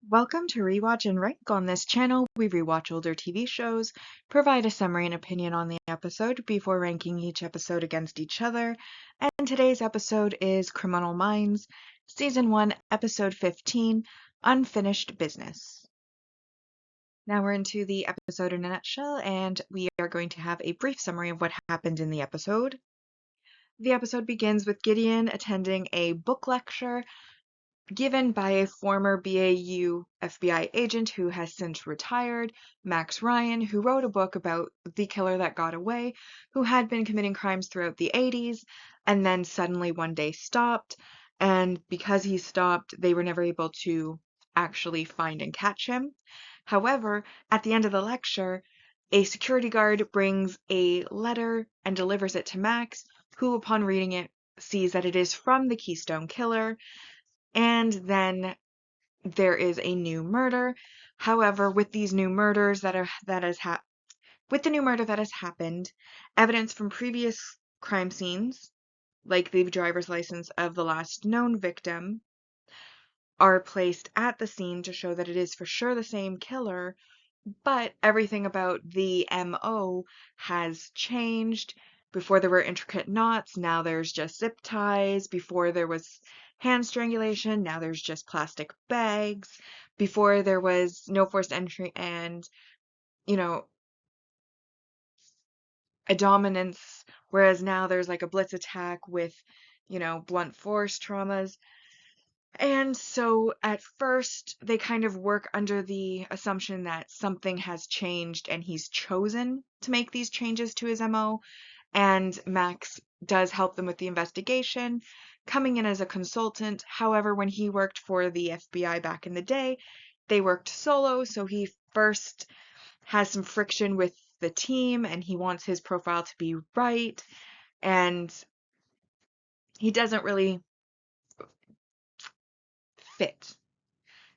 Welcome to Rewatch and Rank. On this channel, we rewatch older TV shows, provide a summary and opinion on the episode before ranking each episode against each other. And today's episode is Criminal Minds, Season 1, Episode 15, Unfinished Business. Now we're into the episode in a nutshell, and we are going to have a brief summary of what happened in the episode. The episode begins with Gideon attending a book lecture given by a former BAU FBI agent who has since retired, Max Ryan, who wrote a book about the killer that got away, who had been committing crimes throughout the 80s, and then suddenly one day stopped. And because he stopped, they were never able to actually find and catch him. However, at the end of the lecture, a security guard brings a letter and delivers it to Max, who, upon reading it, sees that it is from the Keystone Killer. And then there is a new murder. However, with these new murders with the new murder that has happened, evidence from previous crime scenes, like the driver's license of the last known victim, are placed at the scene to show that it is for sure the same killer, but everything about the MO has changed. Before there were intricate knots, now there's just zip ties. Before there was hand strangulation, now there's just plastic bags. Before there was no forced entry and, a dominance, whereas now there's like a blitz attack with, blunt force traumas. And so at first, they kind of work under the assumption that something has changed and he's chosen to make these changes to his MO. And Max does help them with the investigation, coming in as a consultant. However, when he worked for the FBI back in the day, they worked solo, so he first has some friction with the team and he wants his profile to be right. And he doesn't really fit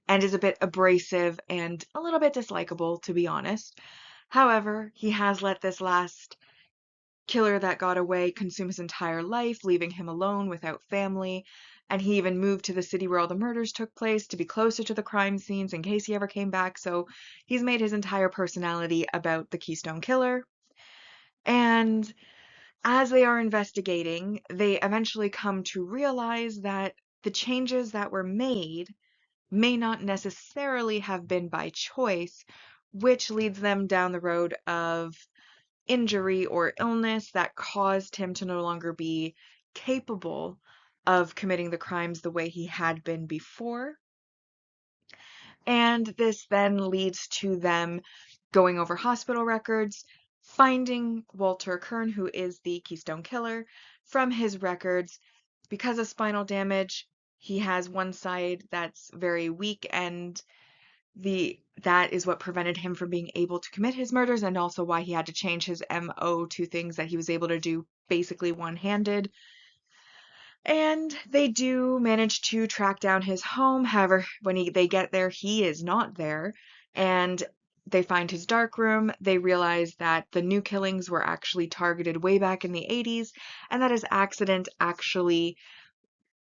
and is a bit abrasive and a little bit dislikable, to be honest. However, he has let this last killer that got away consume his entire life, leaving him alone without family, and he even moved to the city where all the murders took place to be closer to the crime scenes in case he ever came back, so he's made his entire personality about the Keystone Killer. And as they are investigating, they eventually come to realize that the changes that were made may not necessarily have been by choice, which leads them down the road of injury or illness that caused him to no longer be capable of committing the crimes the way he had been before. And this then leads to them going over hospital records, finding Walter Kern, who is the Keystone Killer, from his records. Because of spinal damage, he has one side that's very weak, and that is what prevented him from being able to commit his murders, and also why he had to change his MO to things that he was able to do basically one-handed. And they do manage to track down his home. However, when they get there, he is not there. And they find his darkroom. They realize that the new killings were actually targeted way back in the 80s, and that his accident actually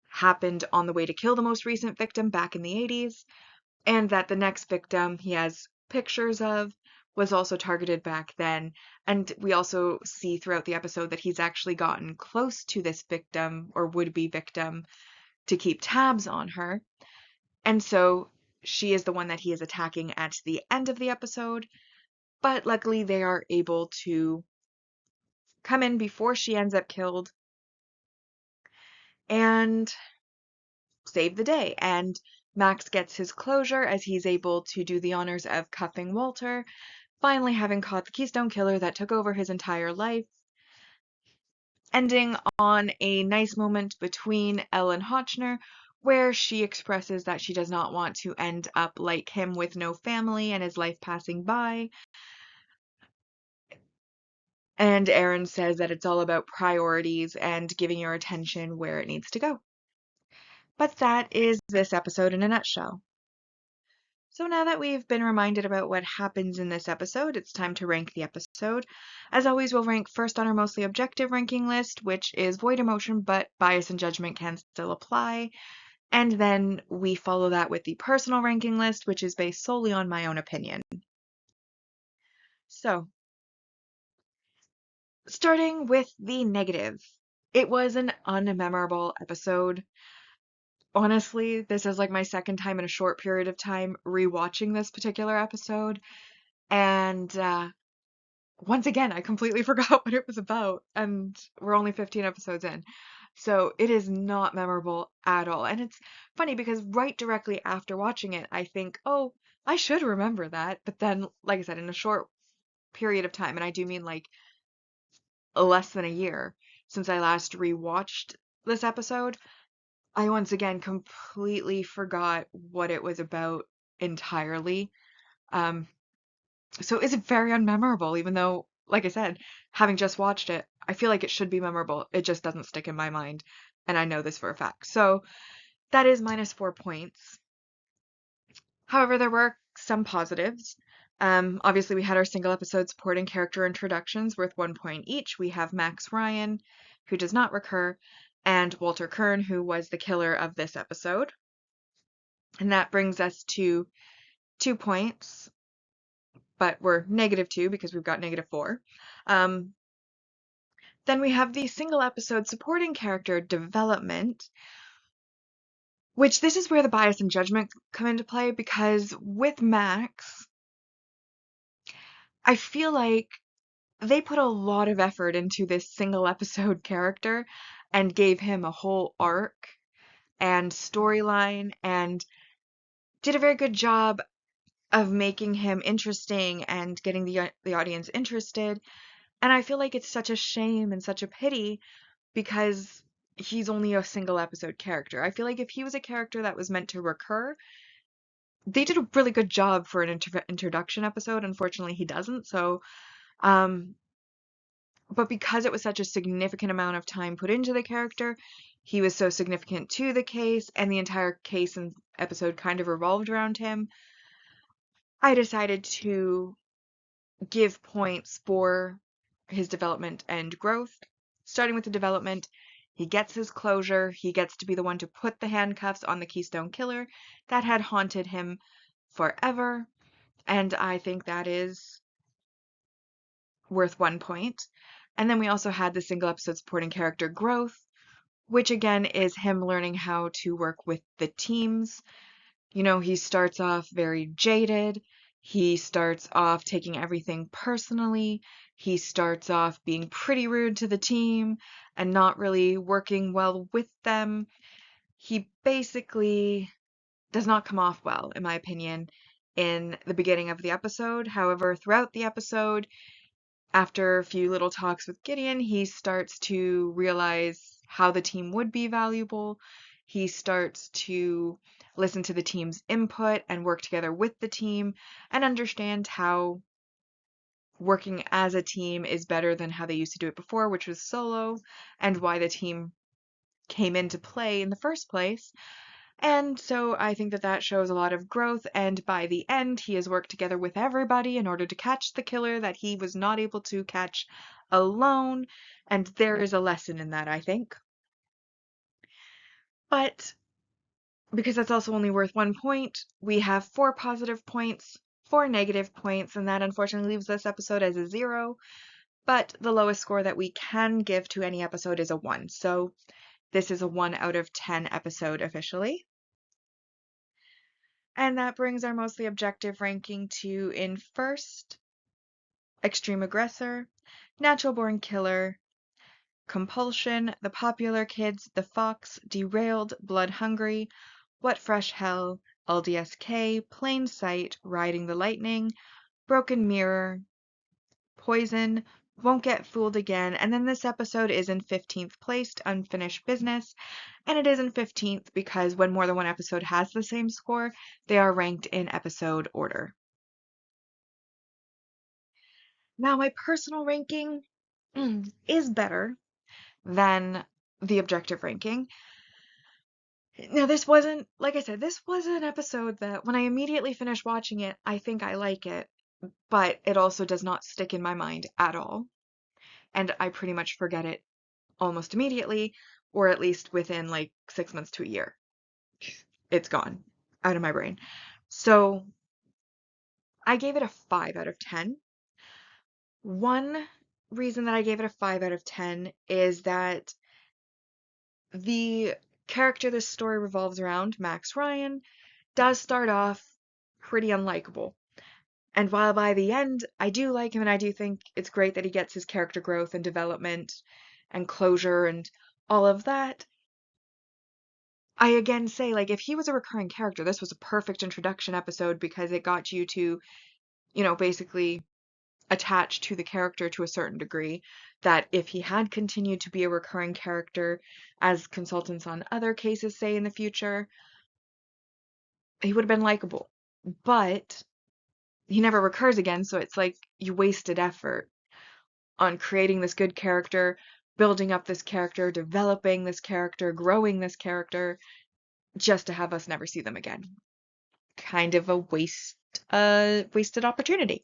happened on the way to kill the most recent victim back in the 80s. And that the next victim he has pictures of was also targeted back then. And we also see throughout the episode that he's actually gotten close to this victim or would-be victim to keep tabs on her. And so she is the one that he is attacking at the end of the episode. But luckily they are able to come in before she ends up killed and save the day. And Max gets his closure as he's able to do the honors of cuffing Walter, finally having caught the Keystone Killer that took over his entire life, ending on a nice moment between Ellen Hotchner, where she expresses that she does not want to end up like him with no family and his life passing by. And Aaron says that it's all about priorities and giving your attention where it needs to go. But that is this episode in a nutshell. So now that we've been reminded about what happens in this episode, it's time to rank the episode. As always, we'll rank first on our mostly objective ranking list, which is void emotion, but bias and judgment can still apply. And then we follow that with the personal ranking list, which is based solely on my own opinion. So, starting with the negative. It was an unmemorable episode. Honestly, this is like my second time in a short period of time rewatching this particular episode. And once again, I completely forgot what it was about. And we're only 15 episodes in. So it is not memorable at all. And it's funny because right directly after watching it, I think, oh, I should remember that. But then, like I said, in a short period of time, and I do mean like less than a year since I last rewatched this episode, I once again completely forgot what it was about entirely. Um, so it's very unmemorable, even though, like I said, having just watched it, I feel like it should be memorable. It just doesn't stick in my mind, and I know this for a fact. So that is -4 points. However, there were some positives. Obviously, we had our single episode supporting character introductions worth 1 point each. We have Max Ryan, who does not recur, and Walter Kern, who was the killer of this episode. And that brings us to 2 points, but we're -2 because we've got -4. Um, then we have the single episode supporting character development, which this is where the bias and judgment come into play because with Max, I feel like they put a lot of effort into this single episode character and gave him a whole arc and storyline and did a very good job of making him interesting and getting the audience interested. And I feel like it's such a shame and such a pity because he's only a single episode character. I feel like if he was a character that was meant to recur, they did a really good job for an introduction episode. Unfortunately, he doesn't. So, um, but because it was such a significant amount of time put into the character, he was so significant to the case, and the entire case and episode kind of revolved around him. I decided to give points for his development and growth. Starting with the development, he gets his closure. He gets to be the one to put the handcuffs on the Keystone Killer that had haunted him forever. And I think that is worth 1 point. And then we also had the single episode supporting character growth, which again is him learning how to work with the teams. You know, he starts off very jaded. He starts off taking everything personally. He starts off being pretty rude to the team and not really working well with them. He basically does not come off well, in my opinion, in the beginning of the episode. However, throughout the episode, after a few little talks with Gideon, he starts to realize how the team would be valuable. He starts to listen to the team's input and work together with the team and understand how working as a team is better than how they used to do it before, which was solo, and why the team came into play in the first place. And so I think that that shows a lot of growth, and by the end, he has worked together with everybody in order to catch the killer that he was not able to catch alone, and there is a lesson in that, I think. But because that's also only worth 1 point, we have 4 positive points, 4 negative points, and that unfortunately leaves this episode as a 0. But the lowest score that we can give to any episode is a 1. So this is a 1 out of 10 episode officially. And that brings our mostly objective ranking to in first, Extreme Aggressor, Natural Born Killer, Compulsion, The Popular Kids, The Fox, Derailed, Blood Hungry, What Fresh Hell, LDSK, Plain Sight, Riding the Lightning, Broken Mirror, Poison, Won't Get Fooled Again, and then this episode is in 15th place, Unfinished Business, and it is in 15th because when more than one episode has the same score, they are ranked in episode order. Now, my personal ranking is better than the objective ranking. Now, this wasn't, like I said, this was an episode that when I immediately finished watching it, I think I like it, but it also does not stick in my mind at all. And I pretty much forget it almost immediately, or at least within like 6 months to a year. it's gone out of my brain. So I gave it a 5 out of 10. One reason that I gave it a 5 out of 10 is that the character this story revolves around, Max Ryan, does start off pretty unlikable. And while by the end I do like him and I do think it's great that he gets his character growth and development and closure and all of that, I again say, like, if he was a recurring character, this was a perfect introduction episode because it got you to, basically attach to the character to a certain degree, that if he had continued to be a recurring character, as consultants on other cases say in the future, he would have been likable. But he never recurs again, so it's like you wasted effort on creating this good character, building up this character, developing this character, growing this character, just to have us never see them again. Kind of a wasted opportunity.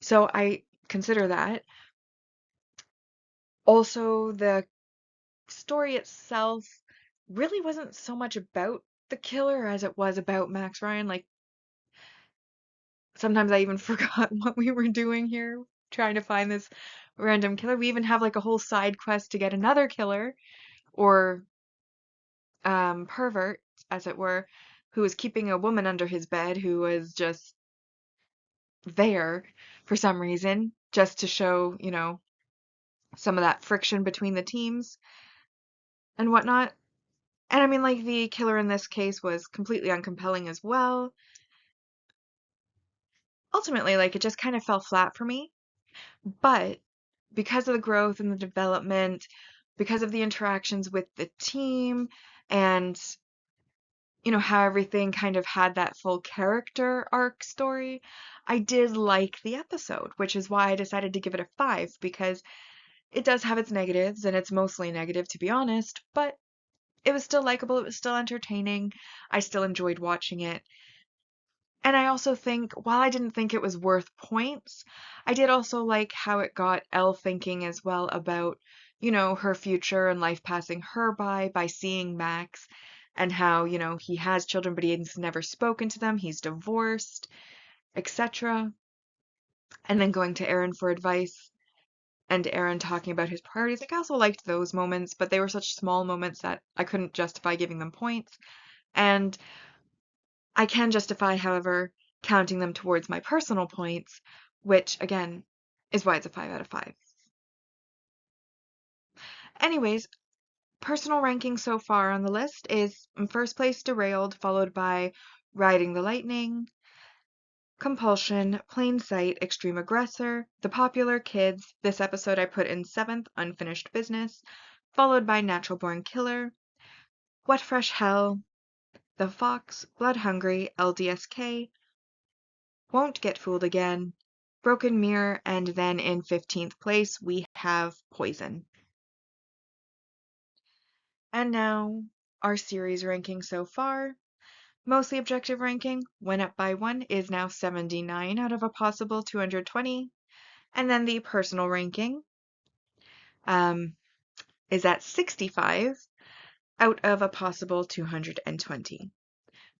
So I consider that. Also, the story itself really wasn't so much about the killer as it was about Max Ryan. Like, sometimes I even forgot what we were doing here, trying to find this random killer. We even have like a whole side quest to get another killer, or pervert, as it were, who was keeping a woman under his bed who was just there for some reason, just to show, some of that friction between the teams and whatnot. And I mean, like, the killer in this case was completely uncompelling as well. Ultimately, like, it just kind of fell flat for me. But because of the growth and the development, because of the interactions with the team, and how everything kind of had that full character arc story, I did like the episode, which is why I decided to give it a 5, because it does have its negatives, and it's mostly negative, to be honest, but it was still likable, it was still entertaining, I still enjoyed watching it. And I also think, while I didn't think it was worth points, I did also like how it got Elle thinking as well about, her future and life passing her by seeing Max, and how, he has children but he's never spoken to them, he's divorced, etc. And then going to Aaron for advice, and Aaron talking about his priorities. Like, I also liked those moments, but they were such small moments that I couldn't justify giving them points. And I can justify, however, counting them towards my personal points, which, again, is why it's a 5 out of 5. Anyways, personal ranking so far on the list is in first place Derailed, followed by Riding the Lightning, Compulsion, Plain Sight, Extreme Aggressor, The Popular Kids. This episode I put in 7th, Unfinished Business, followed by Natural Born Killer, Wet Fresh Hell, The Fox, Blood Hungry, LDSK, Won't Get Fooled Again, Broken Mirror, and then in 15th place we have Poison. And now our series ranking so far. Mostly objective ranking went up by 1, is now 79 out of a possible 220. And then the personal ranking is at 65 out of a possible 220.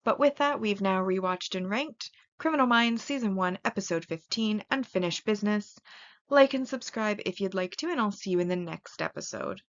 But with that, we've now rewatched and ranked Criminal Minds Season 1, Episode 15, Unfinished Business. Like and subscribe if you'd like to, and I'll see you in the next episode.